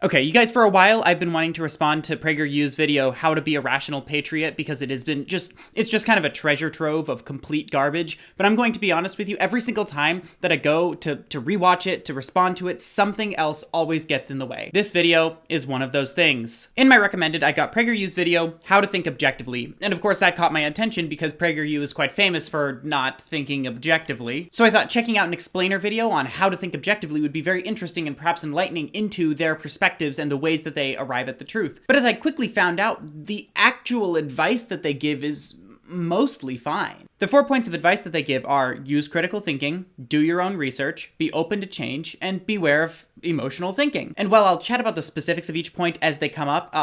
Okay, you guys, for a while, I've been wanting to respond to PragerU's video, How to Be a Rational Patriot, because it's just kind of a treasure trove of complete garbage. But I'm going to be honest with you, every single time that I go to rewatch it, to respond to it, something else always gets in the way. This video is one of those things. In my recommended, I got PragerU's video, How to Think Objectively. And of course, that caught my attention because PragerU is quite famous for not thinking objectively. So I thought checking out an explainer video on how to think objectively would be very interesting and perhaps enlightening into their perspectives and the ways that they arrive at the truth. But as I quickly found out, the actual advice that they give is mostly fine. The 4 points of advice that they give are use critical thinking, do your own research, be open to change, and beware of emotional thinking. And while I'll chat about the specifics of each point as they come up,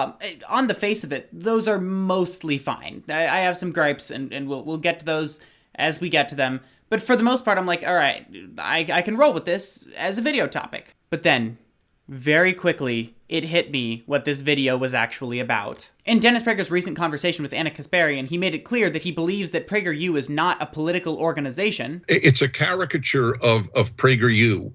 on the face of it, those are mostly fine. I have some gripes, and we'll get to those as we get to them. But for the most part, I'm like, all right, I can roll with this as a video topic. But then, very quickly, it hit me what this video was actually about. In Dennis Prager's recent conversation with Anna Kasparian, he made it clear that he believes that PragerU is not a political organization. It's a caricature of PragerU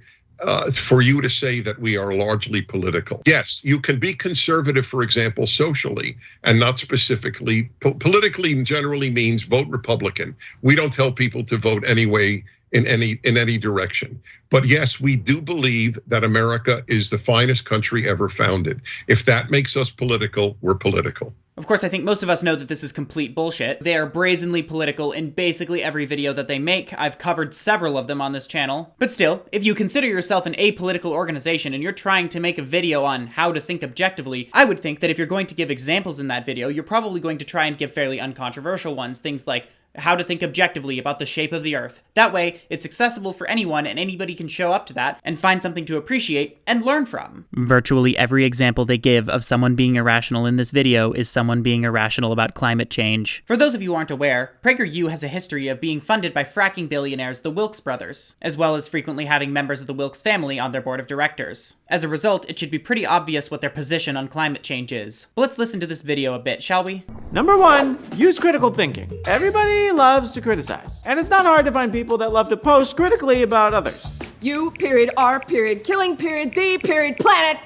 for you to say that we are largely political. Yes, you can be conservative, for example, socially, and not specifically. Politically generally means vote Republican. We don't tell people to vote anyway in any direction. But yes, we do believe that America is the finest country ever founded. If that makes us political, we're political. Of course, I think most of us know that this is complete bullshit. They are brazenly political in basically every video that they make. I've covered several of them on this channel. But still, if you consider yourself an apolitical organization and you're trying to make a video on how to think objectively, I would think that if you're going to give examples in that video, you're probably going to try and give fairly uncontroversial ones. Things like how to think objectively about the shape of the earth. That way, it's accessible for anyone and anybody can show up to that and find something to appreciate and learn from. Virtually every example they give of someone being irrational in this video is someone being irrational about climate change. For those of you who aren't aware, PragerU has a history of being funded by fracking billionaires the Wilks brothers, as well as frequently having members of the Wilks family on their board of directors. As a result, it should be pretty obvious what their position on climate change is. But let's listen to this video a bit, shall we? Number 1, use critical thinking. Everybody loves to criticize, and it's not hard to find people that love to post critically about others. You, period, our period, killing period, the period, planet.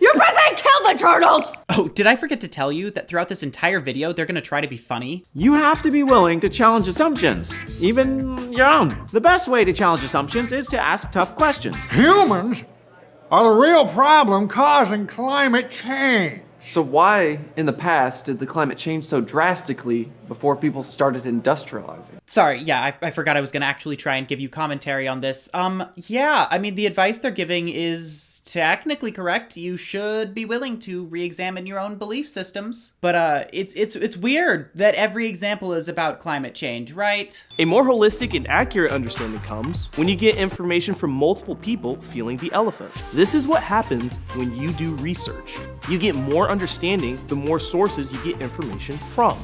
Your president killed the turtles! Oh, did I forget to tell you that throughout this entire video, they're gonna try to be funny? You have to be willing to challenge assumptions, even your own. The best way to challenge assumptions is to ask tough questions. Humans are the real problem causing climate change. So why, in the past, did the climate change so drastically before people started industrializing? Sorry, yeah, I forgot I was gonna actually try and give you commentary on this. Yeah, I mean, the advice they're giving is technically correct. You should be willing to re-examine your own belief systems. But it's weird that every example is about climate change, right? A more holistic and accurate understanding comes when you get information from multiple people feeling the elephant. This is what happens when you do research. You get more understanding the more sources you get information from.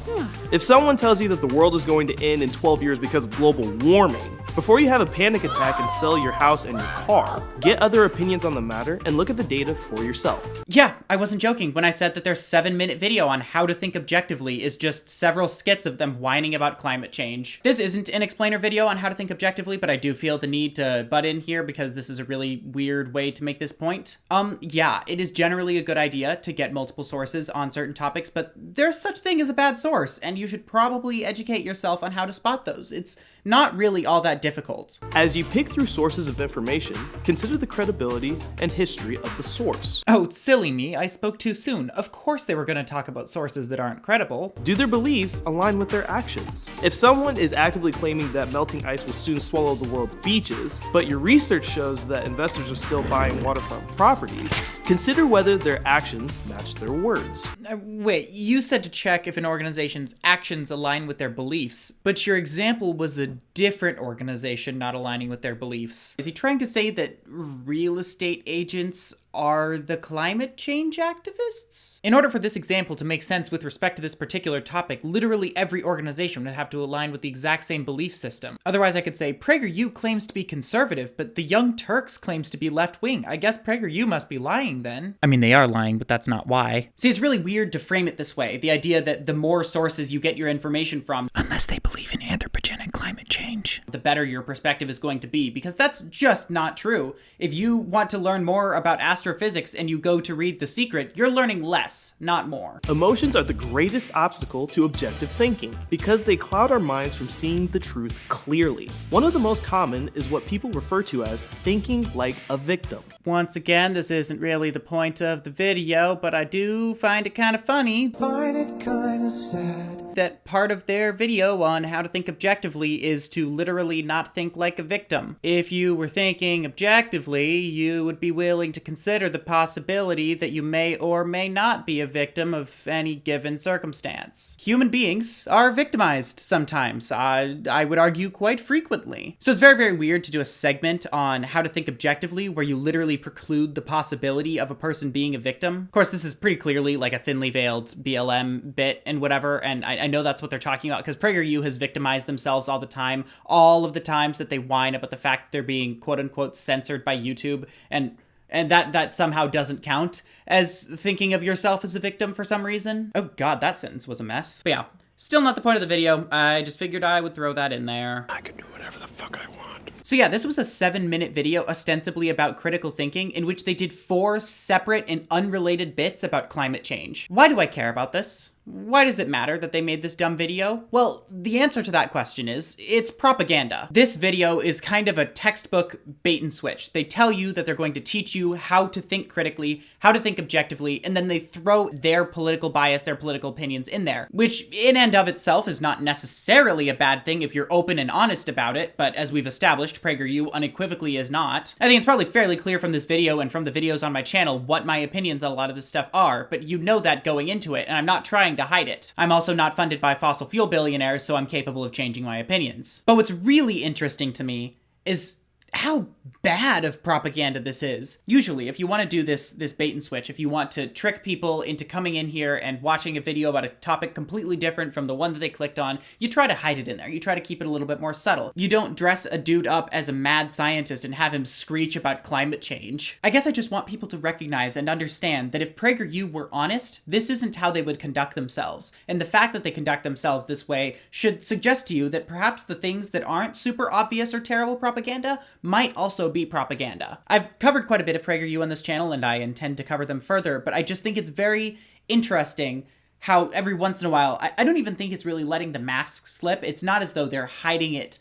If someone tells you that the world is going to end in 12 years because of global warming, before you have a panic attack and sell your house and your car, get other opinions on the matter and look at the data for yourself. Yeah, I wasn't joking when I said that their 7-minute video on how to think objectively is just several skits of them whining about climate change. This isn't an explainer video on how to think objectively, but I do feel the need to butt in here because this is a really weird way to make this point. Yeah, it is generally a good idea to get multiple sources on certain topics, but there's such thing as a bad source, and you should probably educate yourself on how to spot those. It's not really all that difficult. As you pick through sources of information, consider the credibility and history of the source. Oh, silly me, I spoke too soon. Of course they were going to talk about sources that aren't credible. Do their beliefs align with their actions? If someone is actively claiming that melting ice will soon swallow the world's beaches, but your research shows that investors are still buying waterfront properties, consider whether their actions match their words. Wait, you said to check if an organization's actions align with their beliefs, but your example was a different organization not aligning with their beliefs. Is he trying to say that real estate agents are the climate change activists? In order for this example to make sense with respect to this particular topic, literally every organization would have to align with the exact same belief system. Otherwise, I could say PragerU claims to be conservative, but the Young Turks claims to be left-wing. I guess PragerU must be lying then. I mean, they are lying, but that's not why. See, it's really weird to frame it this way, the idea that the more sources you get your information from, unless they believe in anthropogenic climate change, the better your perspective is going to be, because that's just not true. If you want to learn more about astrophysics and you go to read The Secret, you're learning less, not more. Emotions are the greatest obstacle to objective thinking because they cloud our minds from seeing the truth clearly. One of the most common is what people refer to as thinking like a victim. Once again, this isn't really the point of the video, but I do find it kind of funny. Find it kind of sad that part of their video on how to think objectively is to literally not think like a victim. If you were thinking objectively, you would be willing to consider the possibility that you may or may not be a victim of any given circumstance. Human beings are victimized sometimes. I would argue quite frequently. So it's very, very weird to do a segment on how to think objectively where you literally preclude the possibility of a person being a victim. Of course, this is pretty clearly like a thinly veiled BLM bit and whatever, and I know that's what they're talking about, because PragerU has victimized themselves all the time, all of the times that they whine about the fact that they're being quote-unquote censored by YouTube, and that somehow doesn't count as thinking of yourself as a victim for some reason. Oh god, that sentence was a mess. But yeah, still not the point of the video. I just figured I would throw that in there. I can do whatever the fuck I want. So yeah, this was a 7-minute video ostensibly about critical thinking in which they did 4 separate and unrelated bits about climate change. Why do I care about this? Why does it matter that they made this dumb video? Well, the answer to that question is, it's propaganda. This video is kind of a textbook bait and switch. They tell you that they're going to teach you how to think critically, how to think objectively, and then they throw their political bias, their political opinions in there, which in and of itself is not necessarily a bad thing if you're open and honest about it, but as we've established, PragerU unequivocally is not. I think it's probably fairly clear from this video and from the videos on my channel what my opinions on a lot of this stuff are, but you know that going into it, and I'm not trying to hide it. I'm also not funded by fossil fuel billionaires, so I'm capable of changing my opinions. But what's really interesting to me is how bad of propaganda this is. Usually, if you want to do this bait and switch, if you want to trick people into coming in here and watching a video about a topic completely different from the one that they clicked on, you try to hide it in there. You try to keep it a little bit more subtle. You don't dress a dude up as a mad scientist and have him screech about climate change. I guess I just want people to recognize and understand that if PragerU were honest, this isn't how they would conduct themselves. And the fact that they conduct themselves this way should suggest to you that perhaps the things that aren't super obvious or terrible propaganda might also be propaganda. I've covered quite a bit of PragerU on this channel, and I intend to cover them further, but I just think it's very interesting how every once in a while, I don't even think it's really letting the mask slip. It's not as though they're hiding it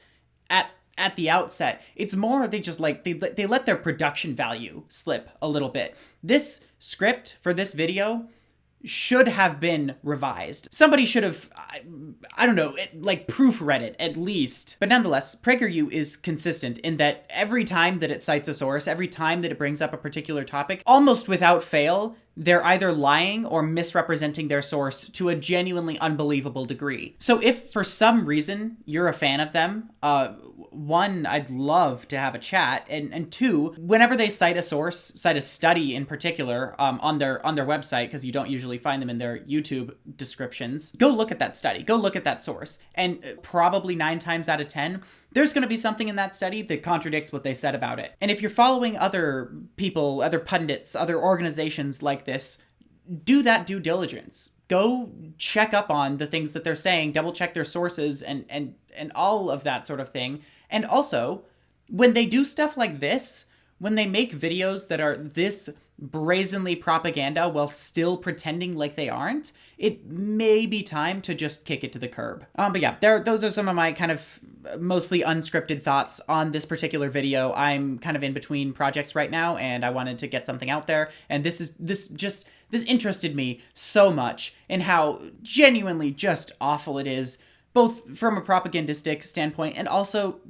at the outset. It's more they just like, they let their production value slip a little bit. This script for this video should have been revised. Somebody should have, I don't know, like proofread it at least. But nonetheless, PragerU is consistent in that every time that it cites a source, every time that it brings up a particular topic, almost without fail, they're either lying or misrepresenting their source to a genuinely unbelievable degree. So if for some reason you're a fan of them, one, I'd love to have a chat, and two, whenever they cite a source, cite a study in particular on their website, because you don't usually find them in their YouTube descriptions, go look at that study, go look at that source, and probably 9 times out of 10, there's going to be something in that study that contradicts what they said about it. And if you're following other people, other pundits, other organizations like this, do that due diligence. Go check up on the things that they're saying, double check their sources and all of that sort of thing. And also, when they do stuff like this, when they make videos that are this brazenly propaganda while still pretending like they aren't, it may be time to just kick it to the curb. But yeah, those are some of my kind of mostly unscripted thoughts on this particular video. I'm kind of in between projects right now, and I wanted to get something out there, and this interested me so much in how genuinely just awful it is, both from a propagandistic standpoint and also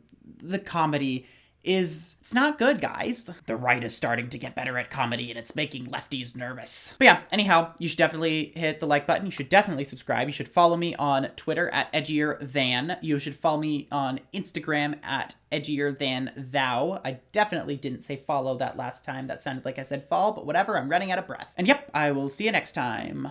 the comedy it's not good, guys. The right is starting to get better at comedy, and it's making lefties nervous. But yeah, anyhow, you should definitely hit the like button. You should definitely subscribe. You should follow me on Twitter at edgierthan. You should follow me on Instagram at edgierthanthou. I definitely didn't say follow that last time. That sounded like I said fall, but whatever, I'm running out of breath. And yep, I will see you next time.